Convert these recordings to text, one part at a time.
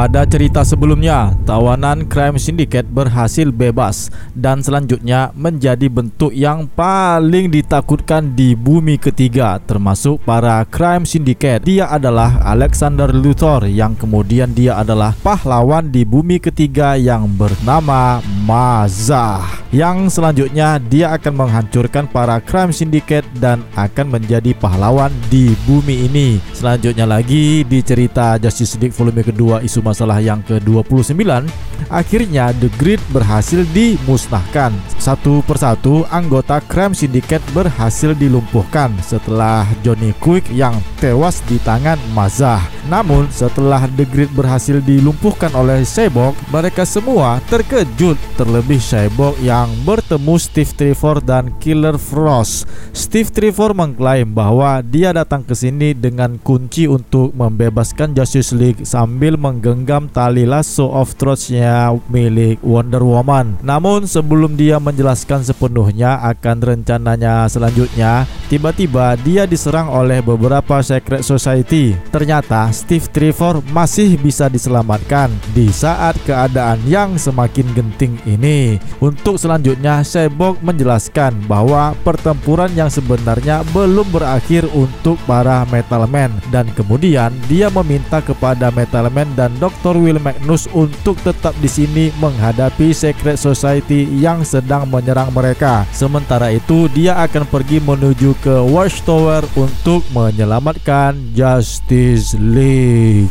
Pada cerita sebelumnya, tawanan Crime Syndicate berhasil bebas dan selanjutnya menjadi bentuk yang paling ditakutkan di bumi ketiga termasuk para Crime Syndicate. Dia adalah Alexander Luthor yang kemudian dia adalah pahlawan di bumi ketiga yang bernama Mazah. Yang selanjutnya dia akan menghancurkan para Crime Syndicate dan akan menjadi pahlawan di bumi ini. Selanjutnya lagi di cerita Justice League volume kedua isu masalah yang ke-29, akhirnya The Grid berhasil dimusnahkan. Satu persatu anggota Crime Syndicate berhasil dilumpuhkan setelah Johnny Quick yang tewas di tangan Mazah. Namun setelah The Grid berhasil dilumpuhkan oleh Cyborg, mereka semua terkejut, terlebih Cyborg yang bertemu Steve Trevor dan Killer Frost. Steve Trevor mengklaim bahwa dia datang ke sini dengan kunci untuk membebaskan Justice League sambil menggenggam tali lasso of truth-nya milik Wonder Woman. Namun sebelum dia menjelaskan sepenuhnya akan rencananya selanjutnya, tiba-tiba dia diserang oleh beberapa Secret Society. Ternyata Steve Trevor masih bisa diselamatkan di saat keadaan yang semakin genting ini. Untuk selanjutnya, Cyborg menjelaskan bahwa pertempuran yang sebenarnya belum berakhir untuk para Metal Man, dan kemudian dia meminta kepada Metal Man dan Dr. Will Magnus untuk tetap di sini menghadapi Secret Society yang sedang menyerang mereka. Sementara itu dia akan pergi menuju ke Watchtower untuk menyelamatkan Justice League.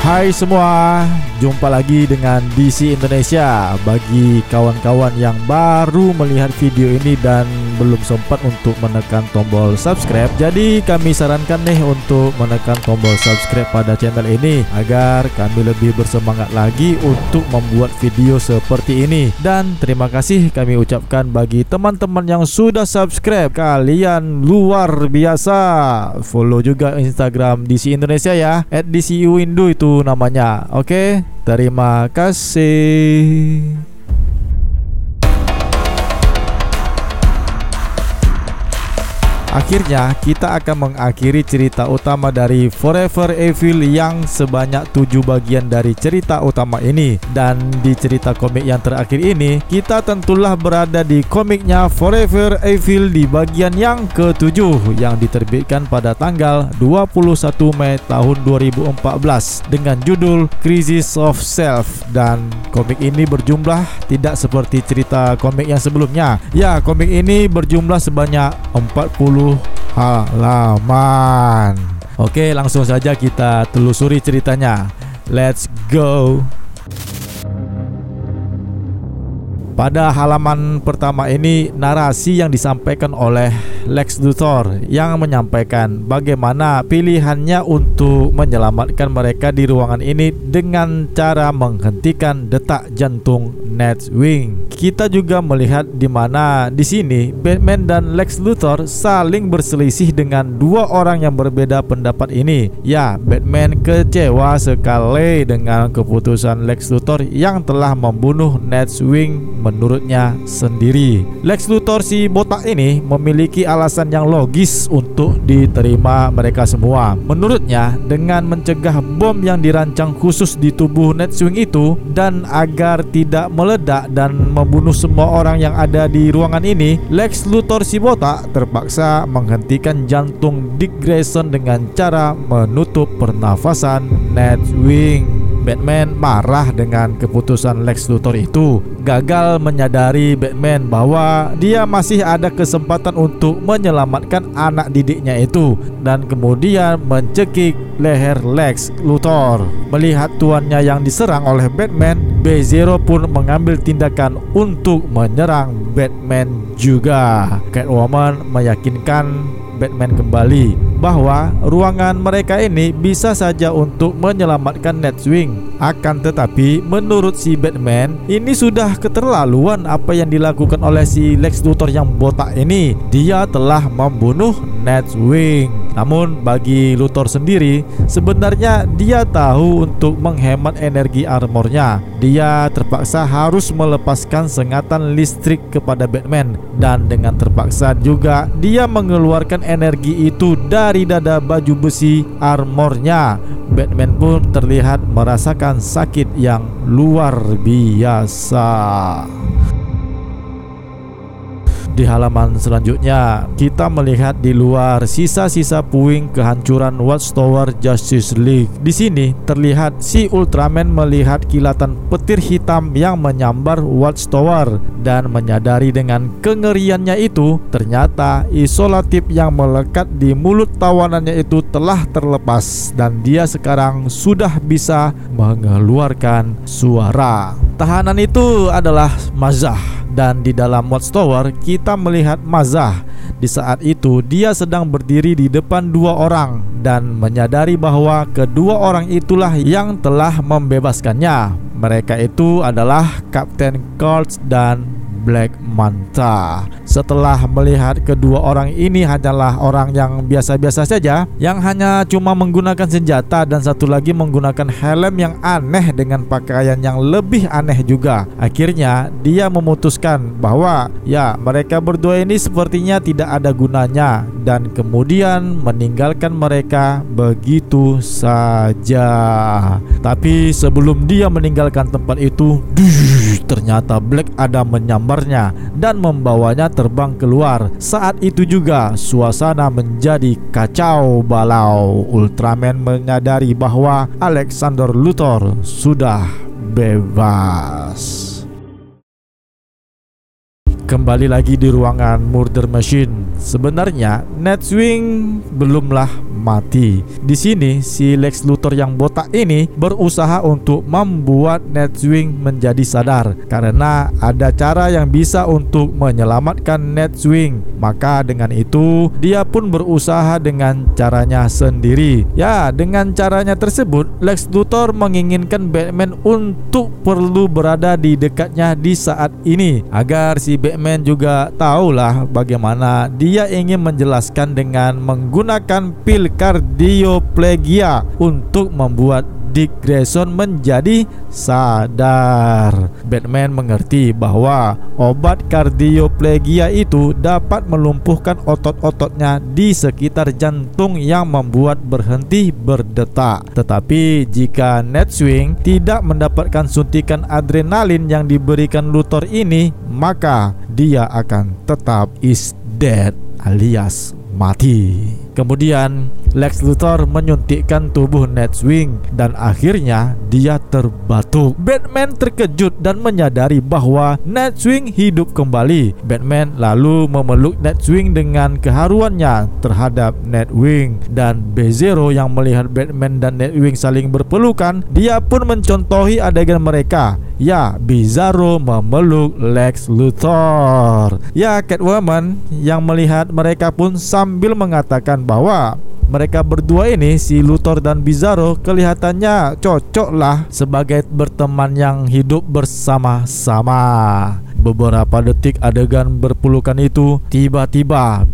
Hai semua, jumpa lagi dengan DC Indonesia. Bagi kawan-kawan yang baru melihat video ini dan belum sempat untuk menekan tombol subscribe, jadi kami sarankan nih untuk menekan tombol subscribe pada channel ini agar kami lebih bersemangat lagi untuk membuat video seperti ini. Dan terima kasih kami ucapkan bagi teman-teman yang sudah subscribe. Kalian luar biasa. Follow juga Instagram DC Indonesia ya, @DCUindo itu namanya. Oke, terima kasih. Akhirnya kita akan mengakhiri cerita utama dari Forever Evil yang sebanyak 7 bagian dari cerita utama ini. Dan di cerita komik yang terakhir ini, kita tentulah berada di komiknya Forever Evil di bagian yang ke-7 yang diterbitkan pada tanggal 21 Mei tahun 2014 dengan judul Crisis of Self. Dan komik ini berjumlah tidak seperti cerita komik yang sebelumnya. Ya, komik ini berjumlah sebanyak 40 halaman. Oke, langsung saja kita telusuri ceritanya. Let's go. Pada halaman pertama ini, narasi yang disampaikan oleh Lex Luthor yang menyampaikan bagaimana pilihannya untuk menyelamatkan mereka di ruangan ini dengan cara menghentikan detak jantung Nightwing. Kita juga melihat di mana di sini Batman dan Lex Luthor saling berselisih dengan dua orang yang berbeda pendapat ini. Ya, Batman kecewa sekali dengan keputusan Lex Luthor yang telah membunuh Nightwing menurutnya sendiri. Lex Luthor si botak ini memiliki alasan yang logis untuk diterima mereka semua. Menurutnya, dengan mencegah bom yang dirancang khusus di tubuh Nightwing itu dan agar tidak meledak dan membunuh semua orang yang ada di ruangan ini, Lex Luthor si botak terpaksa menghentikan jantung Dick Grayson dengan cara menutup pernafasan Nightwing. Batman marah dengan keputusan Lex Luthor itu. Gagal menyadari Batman bahwa dia masih ada kesempatan untuk menyelamatkan anak didiknya itu, dan kemudian mencekik leher Lex Luthor. Melihat tuannya yang diserang oleh Batman, B-Zero pun mengambil tindakan untuk menyerang Batman juga. Catwoman meyakinkan Batman kembali bahwa ruangan mereka ini bisa saja untuk menyelamatkan Nightwing. Akan tetapi menurut si Batman, ini sudah keterlaluan apa yang dilakukan oleh si Lex Luthor yang botak ini. Dia telah membunuh Nightwing. Namun bagi Luthor sendiri, sebenarnya dia tahu untuk menghemat energi armornya, dia terpaksa harus melepaskan sengatan listrik kepada Batman, dan dengan terpaksa juga dia mengeluarkan energi itu dari dada baju besi armornya. Batman pun terlihat merasakan sakit yang luar biasa. Di halaman selanjutnya, kita melihat di luar sisa-sisa puing kehancuran Watchtower Justice League. Di sini terlihat si Ultraman melihat kilatan petir hitam yang menyambar Watchtower dan menyadari dengan kengeriannya itu, ternyata isolatif yang melekat di mulut tawanannya itu telah terlepas dan dia sekarang sudah bisa mengeluarkan suara. Tahanan itu adalah Mazah, dan di dalam Watchtower kita melihat Mazah. Di saat itu dia sedang berdiri di depan dua orang dan menyadari bahwa kedua orang itulah yang telah membebaskannya. Mereka itu adalah Kapten Cold dan Black Manta. Setelah melihat kedua orang ini hanyalah orang yang biasa-biasa saja, yang hanya cuma menggunakan senjata dan satu lagi menggunakan helm yang aneh dengan pakaian yang lebih aneh juga, akhirnya dia memutuskan bahwa ya mereka berdua ini sepertinya tidak ada gunanya, dan kemudian meninggalkan mereka begitu saja. Tapi sebelum dia meninggalkan tempat itu, ternyata Black Adam menyambarnya dan membawanya terbang keluar. Saat itu juga suasana menjadi kacau balau. Ultraman menyadari bahwa Alexander Luthor sudah bebas. Kembali lagi di ruangan Murder Machine. Sebenarnya Nightwing belumlah mati. Di sini si Lex Luthor yang botak ini berusaha untuk membuat Nightwing menjadi sadar karena ada cara yang bisa untuk menyelamatkan Nightwing. Maka dengan itu dia pun berusaha dengan caranya sendiri. Ya, dengan caranya tersebut Lex Luthor menginginkan Batman untuk perlu berada di dekatnya di saat ini agar si Batman juga tahulah bagaimana dia ingin menjelaskan dengan menggunakan pil kardioplegia untuk membuat Dick Grayson menjadi sadar. Batman mengerti bahwa obat kardioplegia itu dapat melumpuhkan otot-ototnya di sekitar jantung yang membuat berhenti berdetak. Tetapi jika Nightwing tidak mendapatkan suntikan adrenalin yang diberikan Luthor ini, maka dia akan tetap is dead alias mati. Kemudian Lex Luthor menyuntikkan tubuh Nightwing dan akhirnya dia terbatuk. Batman terkejut dan menyadari bahwa Nightwing hidup kembali. Batman lalu memeluk Nightwing dengan keharuannya terhadap Nightwing, dan Bezero yang melihat Batman dan Nightwing saling berpelukan, dia pun mencontohi adegan mereka. Ya, Bizarro memeluk Lex Luthor. Ya, Catwoman yang melihat mereka pun sambil mengatakan bahwa mereka berdua ini, si Luthor dan Bizarro, kelihatannya cocok lah sebagai berteman yang hidup bersama-sama. Beberapa detik adegan berpelukan itu, tiba-tiba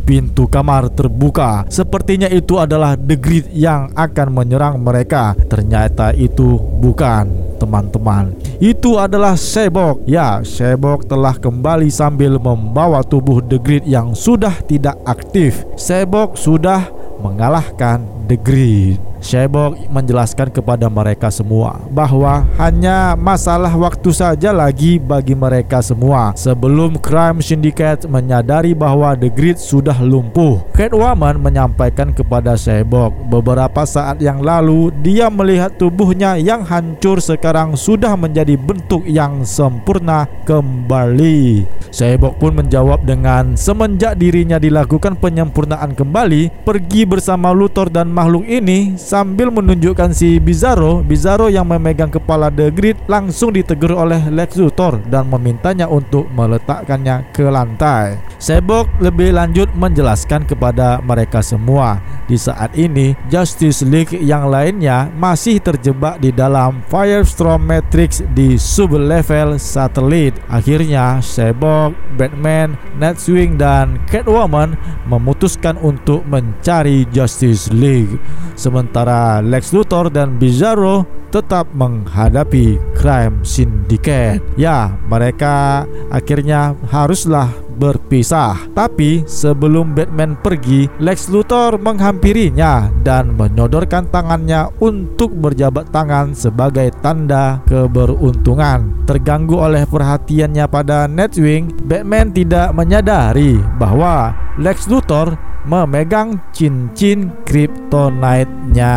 pintu kamar terbuka. Sepertinya itu adalah The Grid yang akan menyerang mereka. Ternyata itu bukan, teman-teman. Itu adalah Cyborg. Ya, Cyborg telah kembali sambil membawa tubuh The Grid yang sudah tidak aktif. Cyborg sudah mengalahkan The Grid. Cyborg menjelaskan kepada mereka semua bahwa hanya masalah waktu saja lagi bagi mereka semua sebelum Crime Syndicate menyadari bahwa The Grid sudah lumpuh. Catwoman menyampaikan kepada Cyborg beberapa saat yang lalu dia melihat tubuhnya yang hancur sekarang sudah menjadi bentuk yang sempurna kembali. Cyborg pun menjawab dengan semenjak dirinya dilakukan penyempurnaan kembali, pergi bersama Luthor dan makhluk ini, sambil menunjukkan si Bizarro yang memegang kepala The Grid langsung ditegur oleh Lex Luthor dan memintanya untuk meletakkannya ke lantai. Cyborg lebih lanjut menjelaskan kepada mereka semua, di saat ini Justice League yang lainnya masih terjebak di dalam Firestorm Matrix di sub-level satelit. Akhirnya Cyborg, Batman, Nightwing, dan Catwoman memutuskan untuk mencari Justice League, sementara Lex Luthor dan Bizarro tetap menghadapi Crime Syndicate. Ya, mereka akhirnya haruslah berpisah. Tapi sebelum Batman pergi, Lex Luthor menghampirinya dan menyodorkan tangannya untuk berjabat tangan sebagai tanda keberuntungan. Terganggu oleh perhatiannya pada Nightwing, Batman tidak menyadari bahwa Lex Luthor memegang cincin Kryptonite-nya.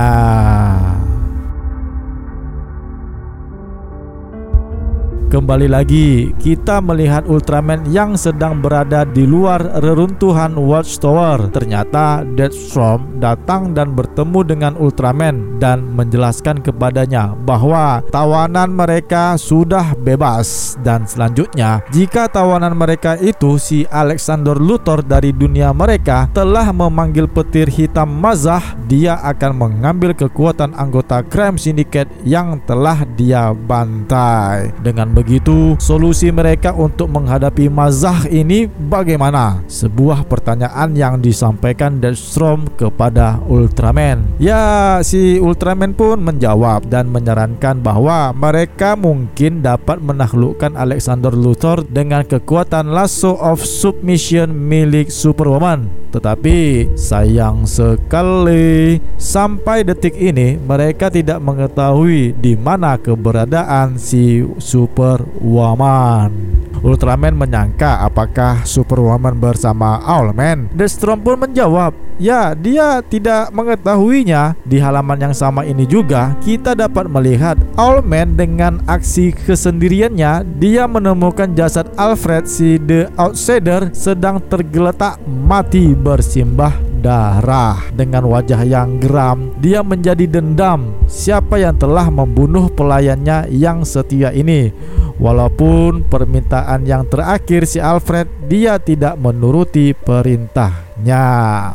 Kembali lagi, kita melihat Ultraman yang sedang berada di luar reruntuhan Watchtower. Ternyata Deathstorm datang dan bertemu dengan Ultraman dan menjelaskan kepadanya bahwa tawanan mereka sudah bebas. Dan selanjutnya, jika tawanan mereka itu si Alexander Luthor dari dunia mereka telah memanggil petir hitam Mazah, dia akan mengambil kekuatan anggota Crime Syndicate yang telah dia bantai. Dengan begitu, solusi mereka untuk menghadapi Mazah ini bagaimana? Sebuah pertanyaan yang disampaikan Deathstorm kepada Ultraman. Ya, si Ultraman pun menjawab dan menyarankan bahwa mereka mungkin dapat menaklukkan Alexander Luthor dengan kekuatan Lasso of Submission milik Superwoman. Tetapi sayang sekali, sampai detik ini mereka tidak mengetahui di mana keberadaan si Superwoman. Ultraman menyangka apakah Superwoman bersama Owlman. Deathstorm pun menjawab, ya, dia tidak mengetahuinya. Di halaman yang sama ini juga kita dapat melihat Owlman dengan aksi kesendiriannya. Dia menemukan jasad Alfred si The Outsider sedang tergeletak mati bersimbah darah. Dengan wajah yang geram, dia menjadi dendam siapa yang telah membunuh pelayannya yang setia ini. Walaupun permintaan yang terakhir si Alfred, dia tidak menuruti perintahnya.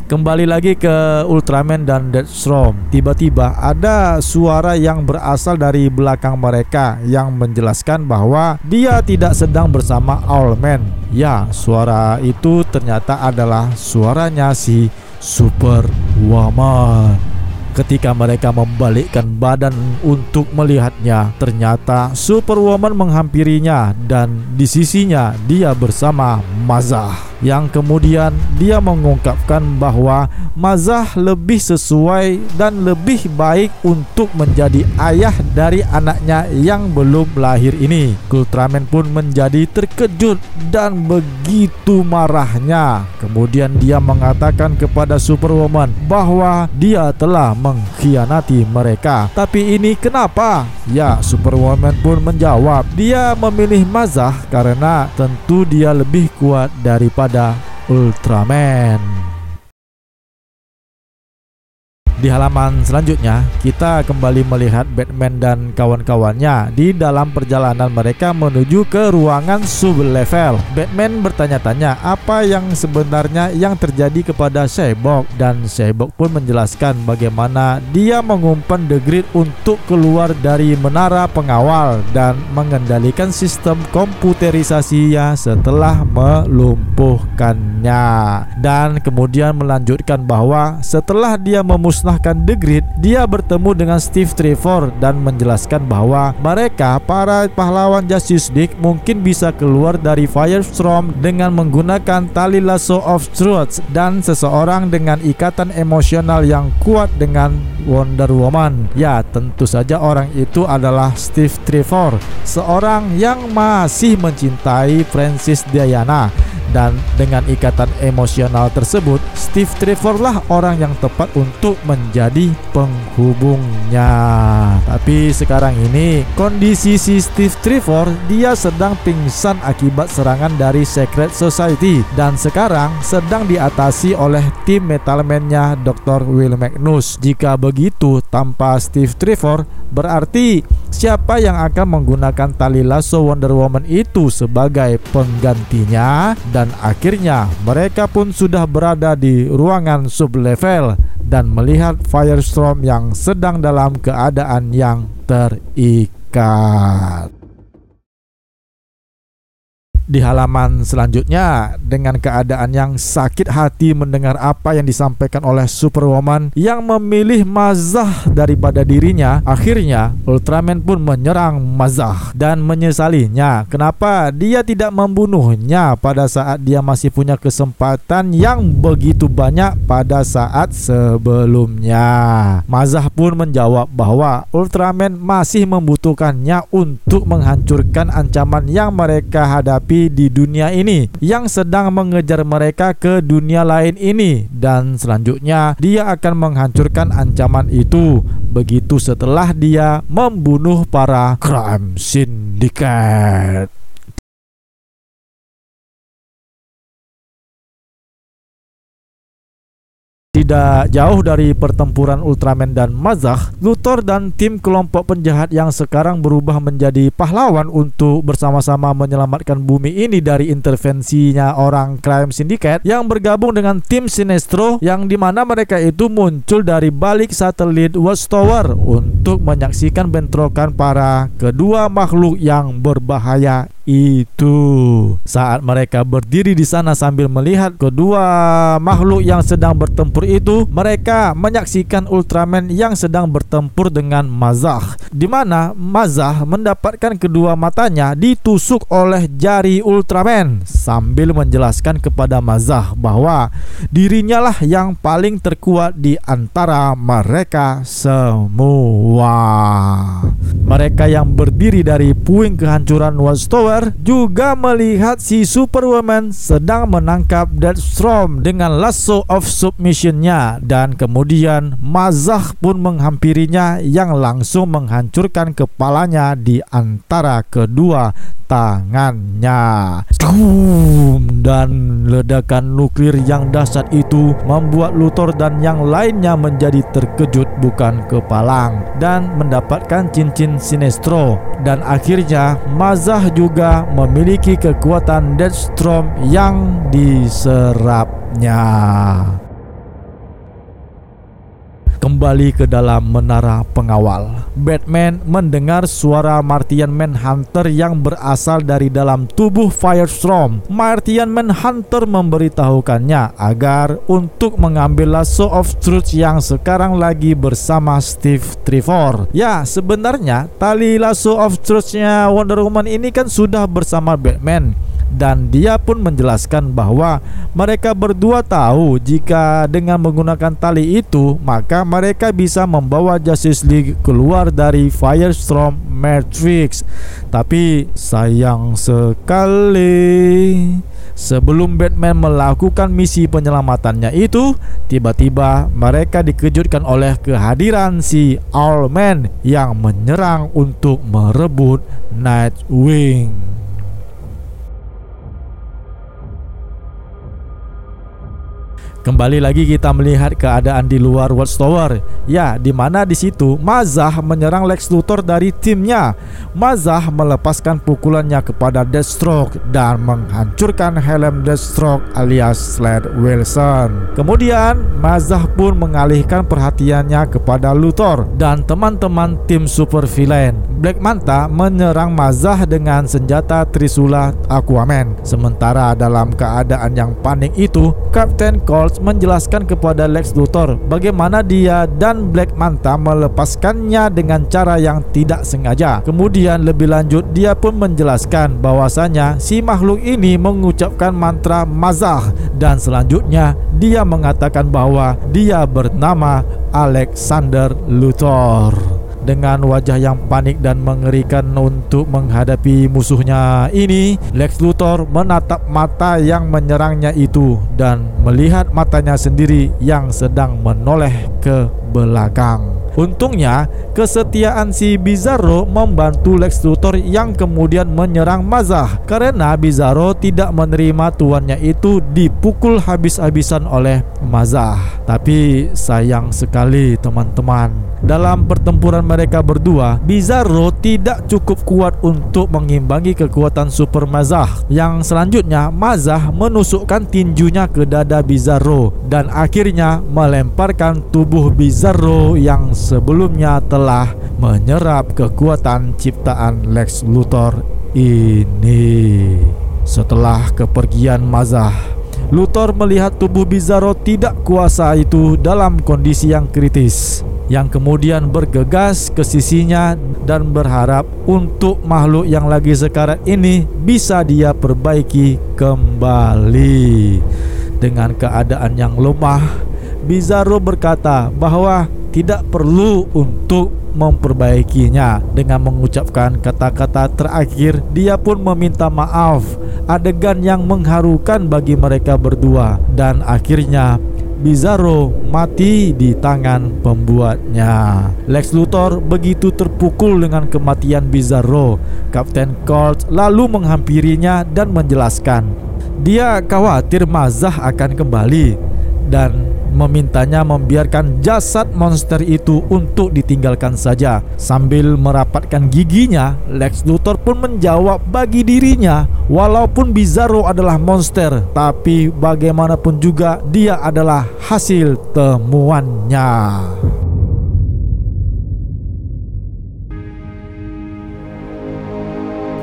Kembali lagi ke Ultraman dan Deathstorm. Tiba-tiba ada suara yang berasal dari belakang mereka yang menjelaskan bahwa dia tidak sedang bersama Owlman. Ya, suara itu ternyata adalah suaranya si Superwoman. Ketika mereka membalikkan badan untuk melihatnya, ternyata Superwoman menghampirinya dan di sisinya dia bersama Mazah. Yang kemudian dia mengungkapkan bahwa Mazah lebih sesuai dan lebih baik untuk menjadi ayah dari anaknya yang belum lahir ini. Ultraman pun menjadi terkejut dan begitu marahnya. Kemudian dia mengatakan kepada Superwoman bahwa dia telah mengkhianati mereka. Tapi ini kenapa? Ya, Superwoman pun menjawab, dia memilih Mazah karena tentu dia lebih kuat daripada Ultraman. Di halaman selanjutnya, kita kembali melihat Batman dan kawan-kawannya di dalam perjalanan mereka menuju ke ruangan sub-level. Batman bertanya-tanya apa yang sebenarnya yang terjadi kepada Cyborg, dan Cyborg pun menjelaskan bagaimana dia mengumpan The Grid untuk keluar dari menara pengawal dan mengendalikan sistem komputerisasinya setelah melumpuhkannya. Dan kemudian melanjutkan bahwa setelah dia memusnahkan The Grid, dia bertemu dengan Steve Trevor dan menjelaskan bahwa mereka, para pahlawan Justice League, mungkin bisa keluar dari Firestorm dengan menggunakan tali Lasso of Truth dan seseorang dengan ikatan emosional yang kuat dengan Wonder Woman. Ya, tentu saja orang itu adalah Steve Trevor, seorang yang masih mencintai Francis Diana. Dan dengan ikatan emosional tersebut, Steve Trevor lah orang yang tepat untuk menjadi penghubungnya. Tapi sekarang ini kondisi si Steve Trevor, dia sedang pingsan akibat serangan dari Secret Society dan sekarang sedang diatasi oleh tim Metalman-nya Dr. Will Magnus. Jika begitu, tanpa Steve Trevor, berarti siapa yang akan menggunakan tali lasso Wonder Woman itu sebagai penggantinya? Dan akhirnya mereka pun sudah berada di ruangan sublevel dan melihat Firestorm yang sedang dalam keadaan yang terikat. Di halaman selanjutnya, dengan keadaan yang sakit hati mendengar apa yang disampaikan oleh Superwoman yang memilih Mazah daripada dirinya, akhirnya Ultraman pun menyerang Mazah dan menyesalinya kenapa dia tidak membunuhnya pada saat dia masih punya kesempatan yang begitu banyak pada saat sebelumnya. Mazah pun menjawab bahwa Ultraman masih membutuhkannya untuk menghancurkan ancaman yang mereka hadapi di dunia ini, yang sedang mengejar mereka ke dunia lain ini, dan selanjutnya dia akan menghancurkan ancaman itu begitu setelah dia membunuh para crime syndicate. Tidak jauh dari pertempuran Ultraman dan Mazah, Luthor dan tim kelompok penjahat yang sekarang berubah menjadi pahlawan untuk bersama-sama menyelamatkan bumi ini dari intervensinya orang crime syndicate yang bergabung dengan tim Sinestro, yang dimana mereka itu muncul dari balik satelit Watchtower untuk menyaksikan bentrokan para kedua makhluk yang berbahaya itu. Saat mereka berdiri di sana sambil melihat kedua makhluk yang sedang bertempur itu, mereka menyaksikan Ultraman yang sedang bertempur dengan Mazah, di mana Mazah mendapatkan kedua matanya ditusuk oleh jari Ultraman sambil menjelaskan kepada Mazah bahwa dirinya lah yang paling terkuat di antara mereka semua. Mereka yang berdiri dari puing kehancuran Watchtower juga melihat si Superwoman sedang menangkap Deathstorm dengan lasso of submission-nya, dan kemudian Mazah pun menghampirinya yang langsung menghancurkan kepalanya di antara kedua tangannya. Dan ledakan nuklir yang dahsyat itu membuat Luthor dan yang lainnya menjadi terkejut bukan kepalang dan mendapatkan cincin Sinestro, dan akhirnya Mazah juga memiliki kekuatan Deathstorm yang diserapnya. Kembali ke dalam menara pengawal, Batman mendengar suara Martian Manhunter yang berasal dari dalam tubuh Firestorm. Martian Manhunter memberitahukannya agar untuk mengambil lasso of truth yang sekarang lagi bersama Steve Trevor. Ya, sebenarnya tali lasso of truth-nya Wonder Woman ini kan sudah bersama Batman, dan dia pun menjelaskan bahwa mereka berdua tahu jika dengan menggunakan tali itu maka mereka bisa membawa Justice League keluar dari Firestorm Matrix. Tapi sayang sekali, sebelum Batman melakukan misi penyelamatannya itu, tiba-tiba mereka dikejutkan oleh kehadiran si Owlman yang menyerang untuk merebut Nightwing. Kembali lagi kita melihat keadaan di luar Watchtower. Ya, di mana di situ Mazah menyerang Lex Luthor dari timnya. Mazah melepaskan pukulannya kepada Deathstroke dan menghancurkan helm Deathstroke alias Slade Wilson. Kemudian Mazah pun mengalihkan perhatiannya kepada Luthor dan teman-teman tim supervillain. Black Manta menyerang Mazah dengan senjata Trisula Aquaman. Sementara dalam keadaan yang panik itu, Captain Cold menjelaskan kepada Lex Luthor bagaimana dia dan Black Manta melepaskannya dengan cara yang tidak sengaja. Kemudian lebih lanjut dia pun menjelaskan bahwasanya si makhluk ini mengucapkan mantra Mazah, dan selanjutnya dia mengatakan bahwa dia bernama Alexander Luthor. Dengan wajah yang panik dan mengerikan untuk menghadapi musuhnya ini, Lex Luthor menatap mata yang menyerangnya itu dan melihat matanya sendiri yang sedang menoleh ke belakang. Untungnya, kesetiaan si Bizarro membantu Lex Luthor yang kemudian menyerang Mazah, karena Bizarro tidak menerima tuannya itu dipukul habis-habisan oleh Mazah. Tapi sayang sekali teman-teman, dalam pertempuran mereka berdua, Bizarro tidak cukup kuat untuk mengimbangi kekuatan Super Mazah. Yang selanjutnya, Mazah menusukkan tinjunya ke dada Bizarro dan akhirnya melemparkan tubuh Bizarro yang sebelumnya telah menyerap kekuatan ciptaan Lex Luthor ini. Setelah kepergian Mazah, Luthor melihat tubuh Bizarro tidak kuasa itu dalam kondisi yang kritis, yang kemudian bergegas ke sisinya dan berharap untuk makhluk yang lagi sekarat ini bisa dia perbaiki kembali. Dengan keadaan yang lemah, Bizarro berkata bahwa tidak perlu untuk memperbaikinya. Dengan mengucapkan kata-kata terakhir, dia pun meminta maaf. Adegan yang mengharukan bagi mereka berdua, dan akhirnya Bizarro mati di tangan pembuatnya. Lex Luthor begitu terpukul dengan kematian Bizarro. Kapten Cold lalu menghampirinya dan menjelaskan dia khawatir Mazah akan kembali dan memintanya membiarkan jasad monster itu untuk ditinggalkan saja. Sambil merapatkan giginya, Lex Luthor pun menjawab bagi dirinya, walaupun Bizarro adalah monster, tapi bagaimanapun juga dia adalah hasil temuannya.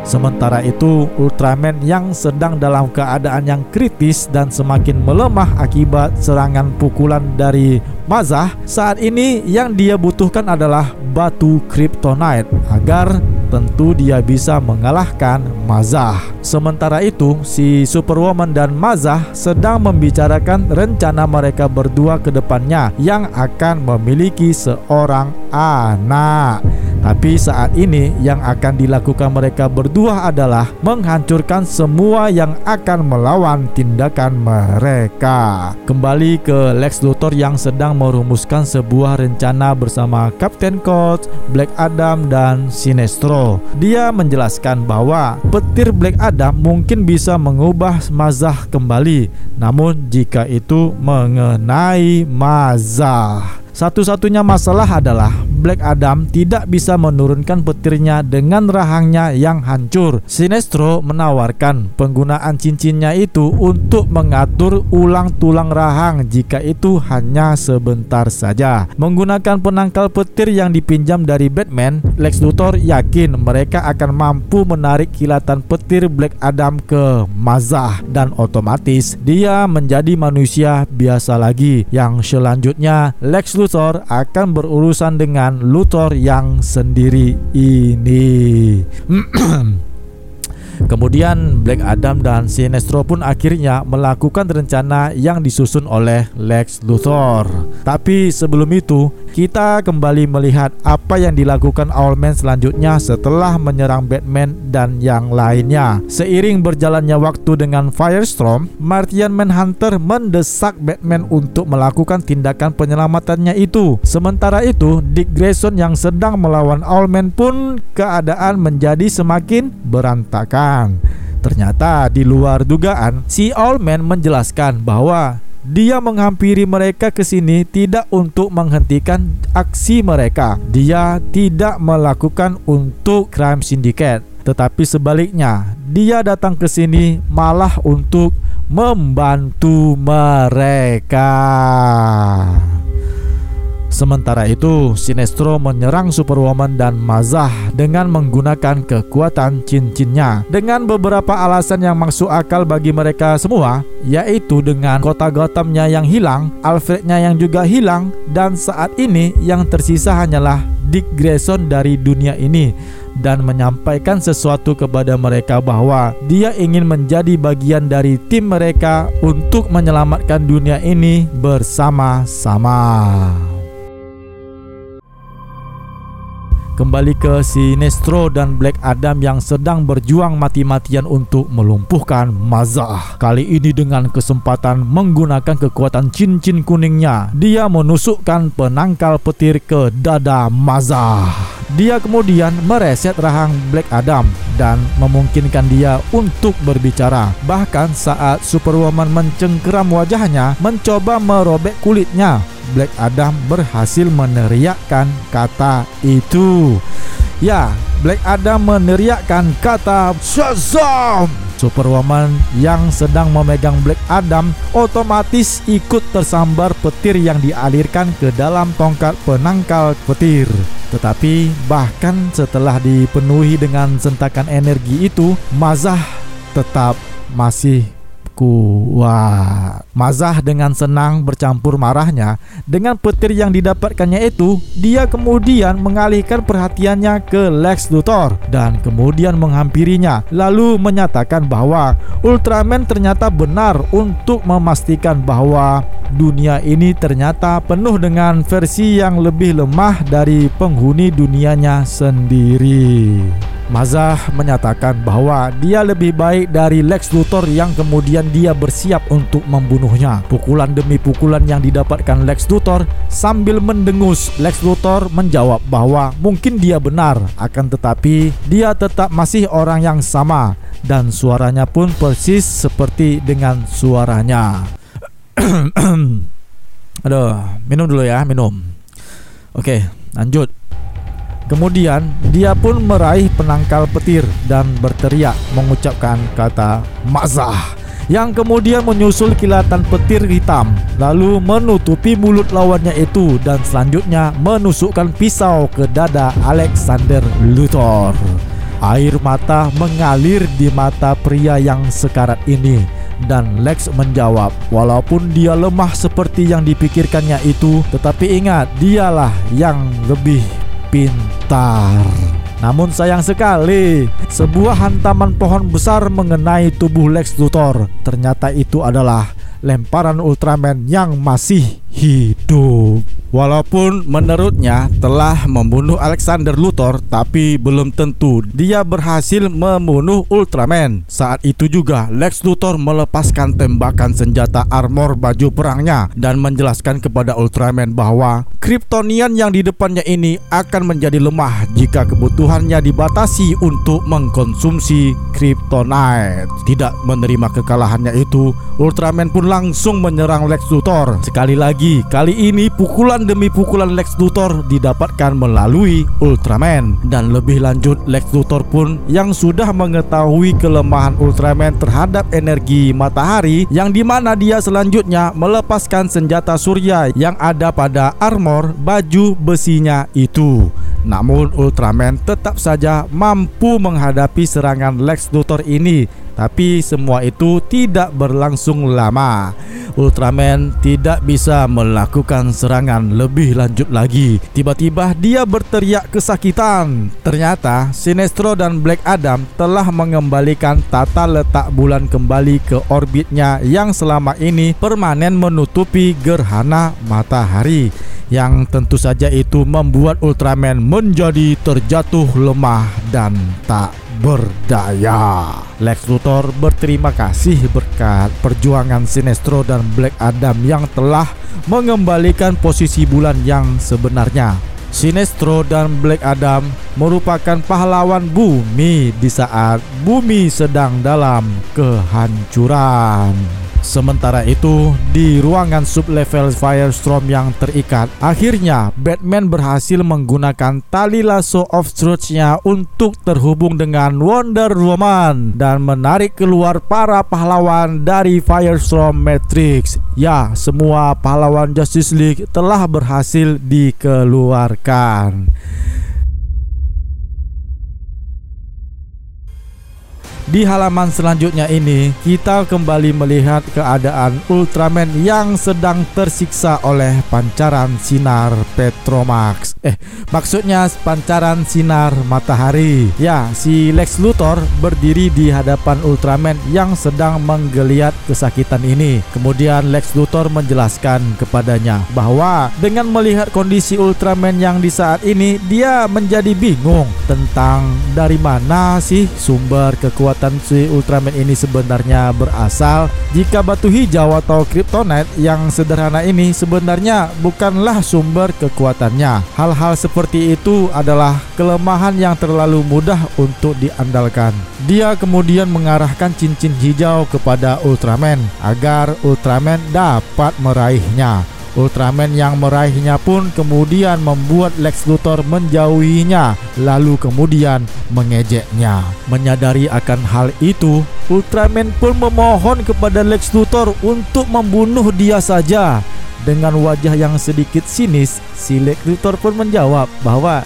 Sementara itu, Ultraman yang sedang dalam keadaan yang kritis dan semakin melemah akibat serangan pukulan dari Mazah, saat ini yang dia butuhkan adalah batu Kryptonite agar tentu dia bisa mengalahkan Mazah. Sementara itu, si Superwoman dan Mazah sedang membicarakan rencana mereka berdua ke depannya yang akan memiliki seorang anak. Tapi saat ini yang akan dilakukan mereka berdua adalah menghancurkan semua yang akan melawan tindakan mereka. Kembali ke Lex Luthor yang sedang merumuskan sebuah rencana bersama Kapten Cold, Black Adam, dan Sinestro. Dia menjelaskan bahwa petir Black Adam mungkin bisa mengubah Mazah kembali, namun jika itu mengenai Mazah. Satu-satunya masalah adalah Black Adam tidak bisa menurunkan petirnya dengan rahangnya yang hancur. Sinestro menawarkan penggunaan cincinnya itu untuk mengatur ulang tulang rahang jika itu hanya sebentar saja. Menggunakan penangkal petir yang dipinjam dari Batman, Lex Luthor yakin mereka akan mampu menarik kilatan petir Black Adam ke Mazah dan otomatis dia menjadi manusia biasa lagi. Yang selanjutnya Lex Luthor akan berurusan dengan Luthor yang sendiri ini. Kemudian Black Adam dan Sinestro pun akhirnya melakukan rencana yang disusun oleh Lex Luthor. Tapi sebelum itu, kita kembali melihat apa yang dilakukan Owlman selanjutnya setelah menyerang Batman dan yang lainnya. Seiring berjalannya waktu dengan Firestorm, Martian Manhunter mendesak Batman untuk melakukan tindakan penyelamatannya itu. Sementara itu, Dick Grayson yang sedang melawan Owlman pun keadaan menjadi semakin berantakan. Ternyata di luar dugaan, si Owlman menjelaskan bahwa dia menghampiri mereka ke sini tidak untuk menghentikan aksi mereka. Dia tidak melakukan untuk Crime Syndicate, tetapi sebaliknya, dia datang ke sini malah untuk membantu mereka. Sementara itu, Sinestro menyerang Superwoman dan Mazah dengan menggunakan kekuatan cincinnya dengan beberapa alasan yang masuk akal bagi mereka semua, yaitu dengan kota Gothamnya yang hilang, Alfrednya yang juga hilang, dan saat ini yang tersisa hanyalah Dick Grayson dari dunia ini, dan menyampaikan sesuatu kepada mereka bahwa dia ingin menjadi bagian dari tim mereka untuk menyelamatkan dunia ini bersama-sama. kembali ke Sinestro dan Black Adam yang sedang berjuang mati-matian untuk melumpuhkan Mazah. Kali ini dengan kesempatan menggunakan kekuatan cincin kuningnya, dia menusukkan penangkal petir ke dada Mazah. Dia kemudian mereset rahang Black Adam dan memungkinkan dia untuk berbicara. Bahkan saat Superwoman mencengkeram wajahnya, mencoba merobek kulitnya, Black Adam berhasil meneriakkan kata itu. Ya, Black Adam meneriakkan kata Shazam. Superwoman yang sedang memegang Black Adam otomatis ikut tersambar petir yang dialirkan ke dalam tongkat penangkal petir. Tetapi bahkan setelah dipenuhi dengan sentakan energi itu, Mazah tetap masih kuat. Mazah dengan senang bercampur marahnya dengan petir yang didapatkannya itu, dia kemudian mengalihkan perhatiannya ke Lex Luthor dan kemudian menghampirinya, lalu menyatakan bahwa Ultraman ternyata benar untuk memastikan bahwa dunia ini ternyata penuh dengan versi yang lebih lemah dari penghuni dunianya sendiri. Mazah menyatakan bahwa dia lebih baik dari Lex Luthor yang kemudian dia bersiap untuk membunuhnya. Pukulan demi pukulan yang didapatkan Lex Luthor, sambil mendengus, Lex Luthor menjawab bahwa mungkin dia benar, akan tetapi dia tetap masih orang yang sama dan suaranya pun persis seperti dengan suaranya. Aduh, minum dulu ya, minum. Oke, lanjut. Kemudian dia pun meraih penangkal petir dan berteriak mengucapkan kata Mazah, yang kemudian menyusul kilatan petir hitam, lalu menutupi mulut lawannya itu dan selanjutnya menusukkan pisau ke dada Alexander Luthor. Air mata mengalir di mata pria yang sekarat ini, dan Lex menjawab, walaupun dia lemah seperti yang dipikirkannya itu, tetapi ingat, dialah yang lebih pintar. Namun sayang sekali, sebuah hantaman pohon besar mengenai tubuh Lex Luthor. Ternyata itu adalah lemparan Ultraman yang masih hidup. Walaupun menurutnya telah membunuh Alexander Luthor, tapi belum tentu dia berhasil membunuh Ultraman. Saat itu juga Lex Luthor melepaskan tembakan senjata armor baju perangnya dan menjelaskan kepada Ultraman bahwa Kryptonian yang di depannya ini akan menjadi lemah jika kebutuhannya dibatasi untuk mengkonsumsi Kryptonite. Tidak menerima kekalahannya itu, Ultraman pun langsung menyerang Lex Luthor. Sekali lagi, kali ini pukulan demi pukulan Lex Luthor didapatkan melalui Ultraman. Dan lebih lanjut, Lex Luthor pun yang sudah mengetahui kelemahan Ultraman terhadap energi matahari, yang dimana dia selanjutnya melepaskan senjata surya yang ada pada armor baju besinya itu. Namun Ultraman tetap saja mampu menghadapi serangan Lex Luthor ini. Tapi semua itu tidak berlangsung lama. Ultraman tidak bisa melakukan serangan lebih lanjut lagi. Tiba-tiba dia berteriak kesakitan. Ternyata Sinestro dan Black Adam telah mengembalikan tata letak bulan kembali ke orbitnya yang selama ini permanen menutupi gerhana matahari, yang tentu saja itu membuat Ultraman menjadi terjatuh lemah dan tak berdaya. Lex Luthor berterima kasih berkat perjuangan Sinestro dan Black Adam yang telah mengembalikan posisi bulan yang sebenarnya. Sinestro dan Black Adam merupakan pahlawan bumi di saat bumi sedang dalam kehancuran. Sementara itu, di ruangan sublevel Firestorm yang terikat, akhirnya Batman berhasil menggunakan tali lasso of truth-nya untuk terhubung dengan Wonder Woman dan menarik keluar para pahlawan dari Firestorm Matrix. Ya, semua pahlawan Justice League telah berhasil dikeluarkan. Di halaman selanjutnya ini, kita kembali melihat keadaan Ultraman yang sedang tersiksa oleh pancaran sinar Petromax. Maksudnya pancaran sinar matahari. Ya, si Lex Luthor berdiri di hadapan Ultraman yang sedang menggeliat kesakitan ini. Kemudian Lex Luthor menjelaskan kepadanya bahwa dengan melihat kondisi Ultraman yang di saat ini, dia menjadi bingung tentang dari mana sih sumber kekuatan si Ultraman ini sebenarnya berasal. Jika batu hijau atau kryptonite yang sederhana ini sebenarnya bukanlah sumber kekuatannya. Hal-hal seperti itu adalah kelemahan yang terlalu mudah untuk diandalkan. Dia kemudian mengarahkan cincin hijau kepada Ultraman agar Ultraman dapat meraihnya. Ultraman yang meraihnya pun kemudian membuat Lex Luthor menjauhinya, lalu kemudian mengejeknya. Menyadari akan hal itu, Ultraman pun memohon kepada Lex Luthor untuk membunuh dia saja. Dengan wajah yang sedikit sinis, si Lex Luthor pun menjawab bahwa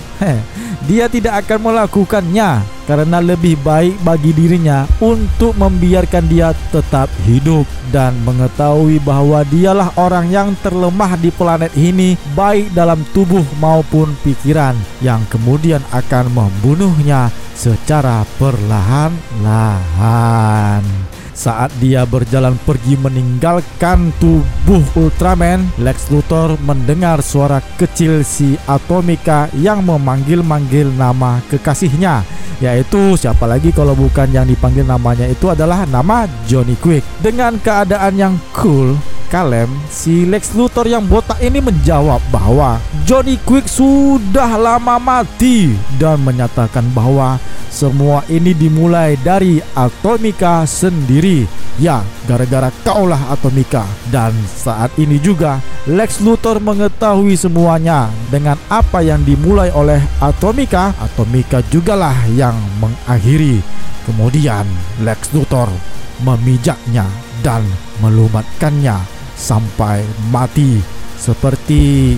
dia tidak akan melakukannya karena lebih baik bagi dirinya untuk membiarkan dia tetap hidup dan mengetahui bahwa dialah orang yang terlemah di planet ini, baik dalam tubuh maupun pikiran, yang kemudian akan membunuhnya secara perlahan-lahan. Saat dia berjalan pergi meninggalkan tubuh Ultraman, Lex Luthor mendengar suara kecil si Atomica yang memanggil-manggil nama kekasihnya, yaitu siapa lagi kalau bukan yang dipanggil namanya itu adalah nama Johnny Quick. Dengan keadaan yang cool, kalem, si Lex Luthor yang botak ini menjawab bahwa Johnny Quick sudah lama mati dan menyatakan bahwa semua ini dimulai dari Atomica sendiri. Ya, gara-gara kaulah Atomica. Dan saat ini juga Lex Luthor mengetahui semuanya. Dengan apa yang dimulai oleh Atomica, Atomica jugalah yang mengakhiri. Kemudian Lex Luthor memijaknya dan melumatkannya sampai mati, seperti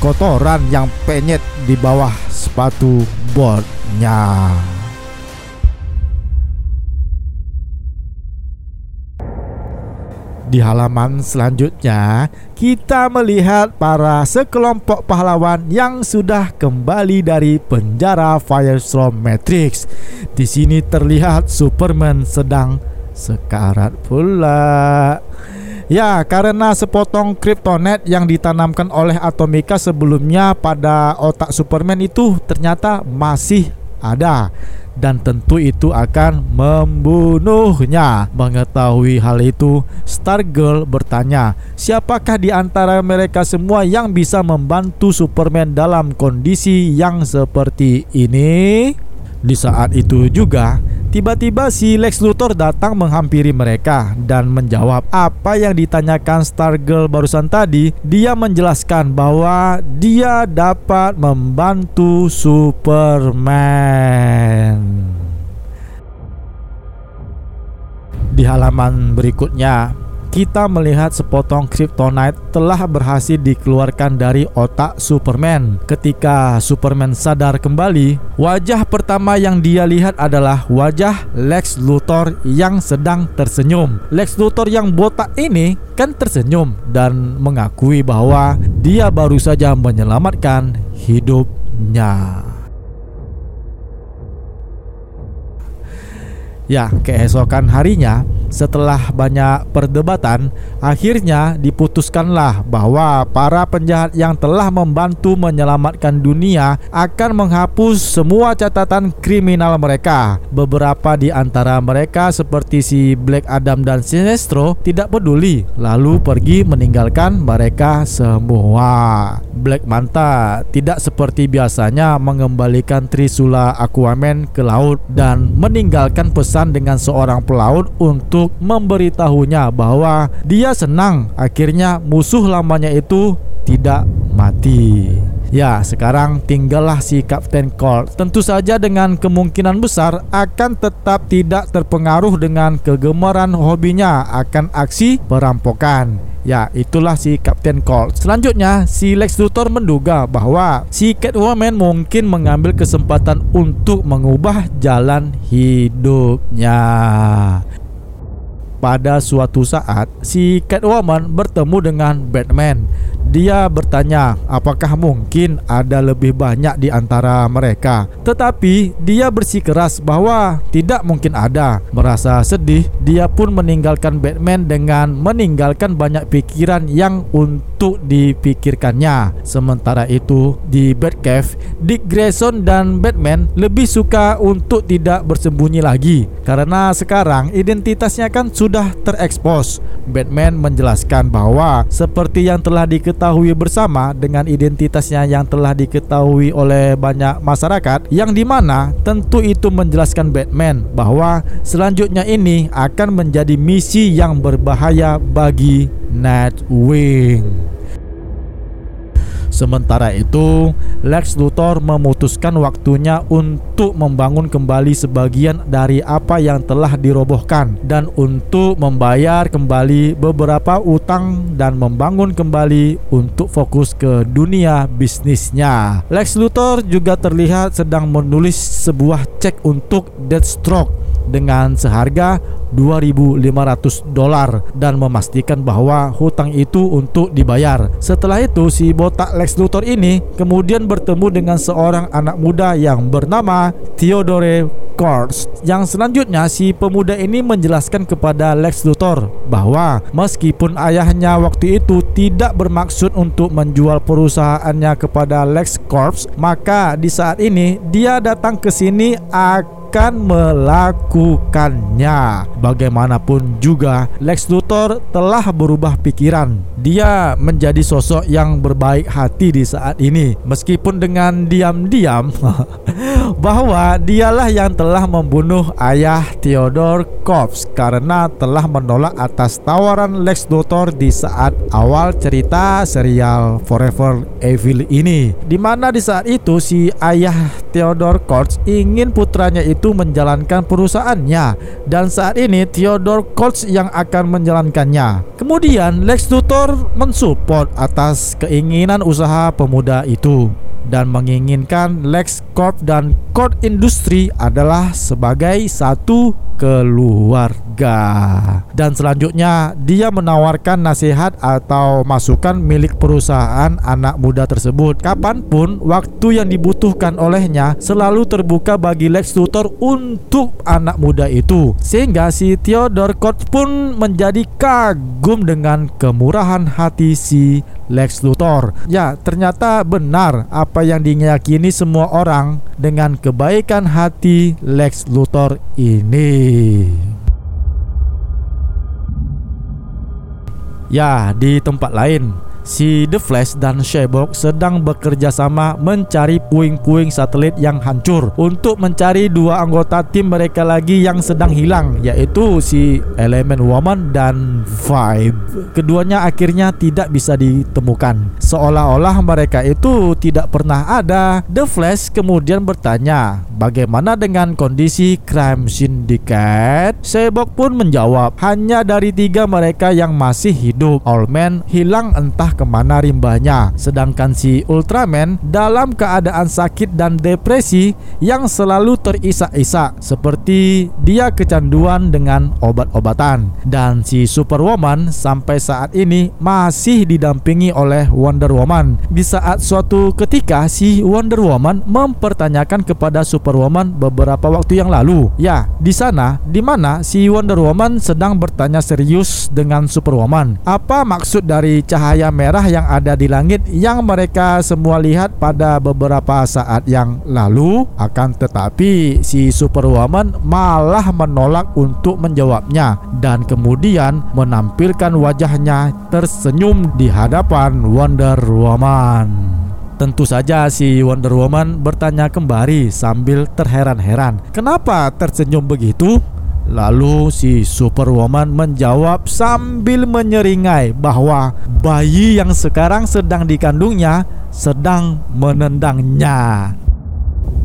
kotoran yang penyet di bawah sepatu botnya. Di halaman selanjutnya, kita melihat para sekelompok pahlawan yang sudah kembali dari penjara Firestorm Matrix. Di sini terlihat Superman sedang sekarat pula. Ya, karena sepotong kryptonite yang ditanamkan oleh Atomica sebelumnya pada otak Superman itu ternyata masih ada, dan tentu itu akan membunuhnya. Mengetahui hal itu, Stargirl bertanya, siapakah di antara mereka semua yang bisa membantu Superman dalam kondisi yang seperti ini? Di saat itu juga, tiba-tiba si Lex Luthor datang menghampiri mereka dan menjawab apa yang ditanyakan Stargirl barusan tadi. Dia menjelaskan bahwa dia dapat membantu Superman. Di halaman berikutnya, kita melihat sepotong kryptonite telah berhasil dikeluarkan dari otak Superman. Ketika Superman sadar kembali, wajah pertama yang dia lihat adalah wajah Lex Luthor yang sedang tersenyum. Lex Luthor yang botak ini kan tersenyum dan mengakui bahwa dia baru saja menyelamatkan hidupnya. Ya, keesokan harinya, setelah banyak perdebatan, akhirnya diputuskanlah bahwa para penjahat yang telah membantu menyelamatkan dunia akan menghapus semua catatan kriminal mereka. Beberapa di antara mereka seperti si Black Adam dan Sinestro tidak peduli, lalu pergi meninggalkan mereka semua. Black Manta tidak seperti biasanya mengembalikan Trisula Aquaman ke laut dan meninggalkan pesan dengan seorang pelaut untuk memberitahunya bahwa dia senang akhirnya musuh lamanya itu tidak mati. Ya, sekarang tinggallah si Kapten Colt. Tentu saja dengan kemungkinan besar akan tetap tidak terpengaruh dengan kegemaran hobinya akan aksi perampokan. Ya, itulah si Kapten Colt. Selanjutnya, si Lex Luthor menduga bahwa si Catwoman mungkin mengambil kesempatan untuk mengubah jalan hidupnya. Pada suatu saat, si Catwoman bertemu dengan Batman. Dia bertanya apakah mungkin ada lebih banyak di antara mereka. Tetapi dia bersikeras bahwa tidak mungkin ada. Merasa sedih, dia pun meninggalkan Batman dengan meninggalkan banyak pikiran yang untuk dipikirkannya. Sementara itu, di Batcave, Dick Grayson dan Batman lebih suka untuk tidak bersembunyi lagi karena sekarang identitasnya kan sudah terekspos. Batman menjelaskan bahwa seperti yang telah diketahui bersama dengan identitasnya yang telah diketahui oleh banyak masyarakat, yang dimana tentu itu menjelaskan Batman bahwa selanjutnya ini akan menjadi misi yang berbahaya bagi Nightwing. Sementara itu, Lex Luthor memutuskan waktunya untuk membangun kembali sebagian dari apa yang telah dirobohkan dan untuk membayar kembali beberapa utang dan membangun kembali untuk fokus ke dunia bisnisnya. Lex Luthor juga terlihat sedang menulis sebuah cek untuk Deathstroke dengan seharga $2.500 dan memastikan bahwa hutang itu untuk dibayar. Setelah itu, si botak Lex Luthor ini kemudian bertemu dengan seorang anak muda yang bernama Theodore Kurtz. Yang selanjutnya, si pemuda ini menjelaskan kepada Lex Luthor bahwa meskipun ayahnya waktu itu tidak bermaksud untuk menjual perusahaannya kepada Lex Corps, maka di saat ini dia datang ke sini akan melakukannya. Bagaimanapun juga, Lex Luthor telah berubah pikiran. Dia menjadi sosok yang berbaik hati di saat ini, meskipun dengan diam-diam bahwa dialah yang telah membunuh ayah Theodore Corps karena telah menolak atas tawaran Lex Luthor di saat awal cerita serial Forever Evil ini, dimana di saat itu si ayah Theodore Corps ingin putranya itu menjalankan perusahaannya, dan saat ini Theodore Cortz yang akan menjalankannya. Kemudian Lex Luthor mensupport atas keinginan usaha pemuda itu dan menginginkan Lex Corp dan Corp Industry adalah sebagai satu keluarga. Dan selanjutnya dia menawarkan nasihat atau masukan milik perusahaan anak muda tersebut. Kapanpun waktu yang dibutuhkan olehnya selalu terbuka bagi Lex Luthor untuk anak muda itu, sehingga si Theodore Cortz pun menjadi kagum dengan kemurahan hati si Lex Luthor. Ya, ternyata benar apa yang diyakini semua orang dengan kebaikan hati Lex Luthor ini. Ya, di tempat lain, si The Flash dan Cyborg sedang bekerja sama mencari puing-puing satelit yang hancur untuk mencari dua anggota tim mereka lagi yang sedang hilang, yaitu si Element Woman dan Vibe. Keduanya akhirnya tidak bisa ditemukan, seolah-olah mereka itu tidak pernah ada. The Flash kemudian bertanya, bagaimana dengan kondisi Crime Syndicate? Cyborg pun menjawab, hanya dari 3 mereka yang masih hidup. Owlman hilang entah kemana rimbanya, sedangkan si Ultraman dalam keadaan sakit dan depresi yang selalu terisak-isak, seperti dia kecanduan dengan obat-obatan. Dan si Superwoman sampai saat ini masih didampingi oleh Wonder Woman. Di saat suatu ketika si Wonder Woman mempertanyakan kepada Superwoman beberapa waktu yang lalu, ya, di sana di mana si Wonder Woman sedang bertanya serius dengan Superwoman, apa maksud dari cahaya merah yang ada di langit yang mereka semua lihat pada beberapa saat yang lalu. Akan tetapi si Superwoman malah menolak untuk menjawabnya dan kemudian menampilkan wajahnya tersenyum di hadapan Wonder Woman. Tentu saja si Wonder Woman bertanya kembali sambil terheran-heran, kenapa tersenyum begitu? Lalu si Superwoman menjawab sambil menyeringai bahwa bayi yang sekarang sedang dikandungnya sedang menendangnya.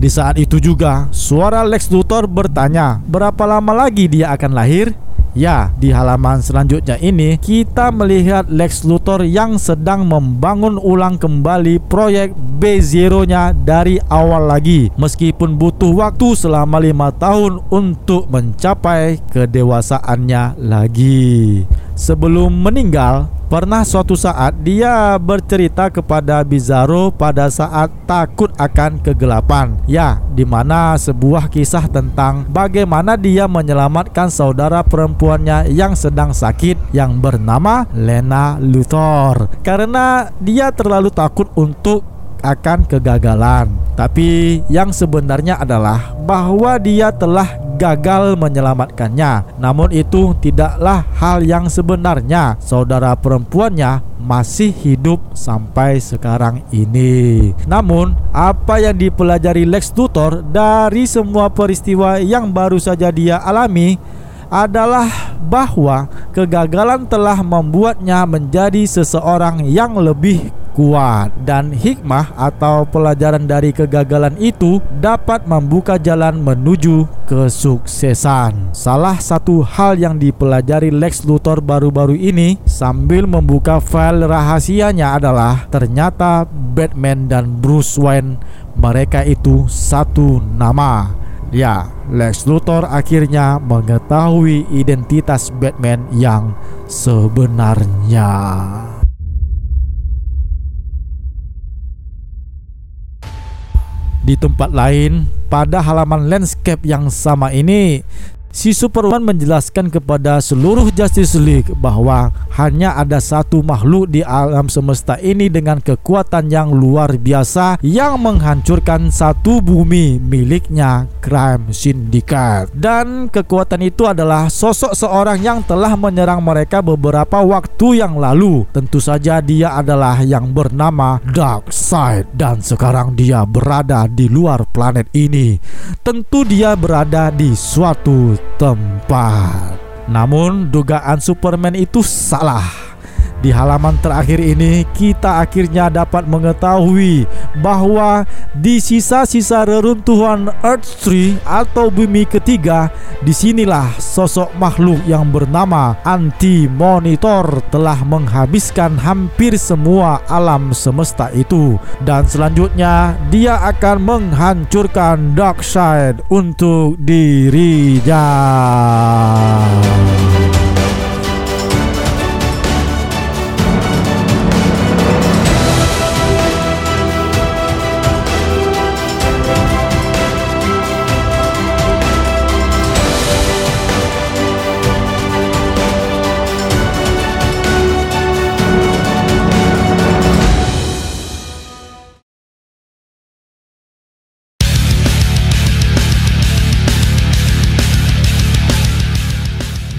Di saat itu juga suara Lex Luthor bertanya, berapa lama lagi dia akan lahir? Ya, di halaman selanjutnya ini kita melihat Lex Luthor yang sedang membangun ulang kembali proyek B-Zero-nya dari awal lagi, meskipun butuh waktu selama 5 tahun untuk mencapai kedewasaannya lagi. Sebelum meninggal, pernah suatu saat dia bercerita kepada Bizarro pada saat takut akan kegelapan. Ya, dimana sebuah kisah tentang bagaimana dia menyelamatkan saudara perempuannya yang sedang sakit yang bernama Lena Luthor, karena dia terlalu takut untuk akan kegagalan. Tapi yang sebenarnya adalah bahwa dia telah gagal menyelamatkannya. Namun itu tidaklah hal yang sebenarnya. Saudara perempuannya masih hidup sampai sekarang ini. Namun apa yang dipelajari Lex Luthor dari semua peristiwa yang baru saja dia alami adalah bahwa kegagalan telah membuatnya menjadi seseorang yang lebih kuat, dan hikmah atau pelajaran dari kegagalan itu dapat membuka jalan menuju kesuksesan. Salah satu hal yang dipelajari Lex Luthor baru-baru ini sambil membuka file rahasianya adalah ternyata Batman dan Bruce Wayne, mereka itu satu nama. Ya, Lex Luthor akhirnya mengetahui identitas Batman yang sebenarnya. Di tempat lain, pada halaman landscape yang sama ini, si Superman menjelaskan kepada seluruh Justice League bahwa hanya ada satu makhluk di alam semesta ini dengan kekuatan yang luar biasa yang menghancurkan satu bumi miliknya, Crime Syndicate. Dan kekuatan itu adalah sosok seorang yang telah menyerang mereka beberapa waktu yang lalu. Tentu saja dia adalah yang bernama Darkseid, dan sekarang dia berada di luar planet ini. Tentu dia berada di suatu tempat. Namun dugaan Superman itu salah. Di halaman terakhir ini kita akhirnya dapat mengetahui bahwa di sisa-sisa reruntuhan Earth 3 atau bumi ketiga, disinilah sosok makhluk yang bernama Anti-Monitor telah menghabiskan hampir semua alam semesta itu, dan selanjutnya dia akan menghancurkan Darkseid untuk dirinya.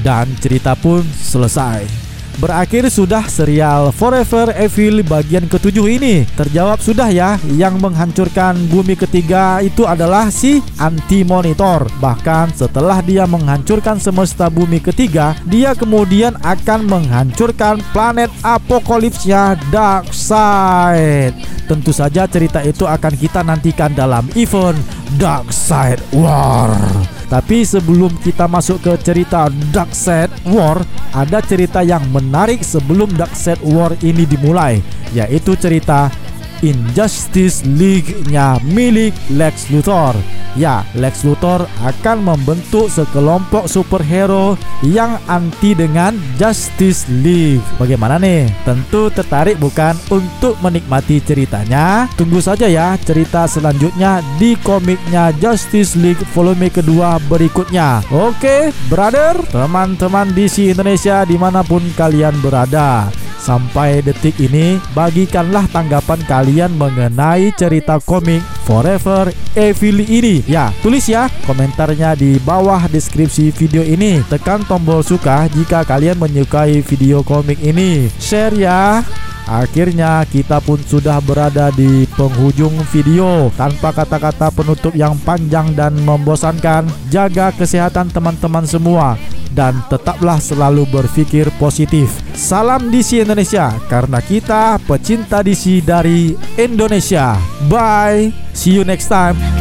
Dan cerita pun selesai. Berakhir sudah serial Forever Evil bagian ke-7 ini. Terjawab sudah ya, yang menghancurkan bumi ketiga itu adalah si Anti-Monitor. Bahkan setelah dia menghancurkan semesta bumi ketiga, dia kemudian akan menghancurkan planet apokalipsnya Darkseid. Tentu saja cerita itu akan kita nantikan dalam event Darkseid War. Tapi sebelum kita masuk ke cerita Darkseid War, ada cerita yang menarik sebelum Darkseid War ini dimulai, yaitu cerita Injustice League-nya milik Lex Luthor. Ya, Lex Luthor akan membentuk sekelompok superhero yang anti dengan Justice League. Bagaimana nih? Tentu tertarik bukan untuk menikmati ceritanya? Tunggu saja ya cerita selanjutnya di komiknya Justice League volume kedua berikutnya. Oke, brother, teman-teman DC Indonesia dimanapun kalian berada, sampai detik ini bagikanlah tanggapan kalian mengenai cerita komik Forever Evil ini. Ya, tulis ya komentarnya di bawah deskripsi video ini. Tekan tombol suka jika kalian menyukai video komik ini. Share ya. Akhirnya kita pun sudah berada di penghujung video. Tanpa kata-kata penutup yang panjang dan membosankan, jaga kesehatan teman-teman semua. dan tetaplah selalu berpikir positif. Salam DC Indonesia, karena kita pecinta DC dari Indonesia. Bye, see you next time.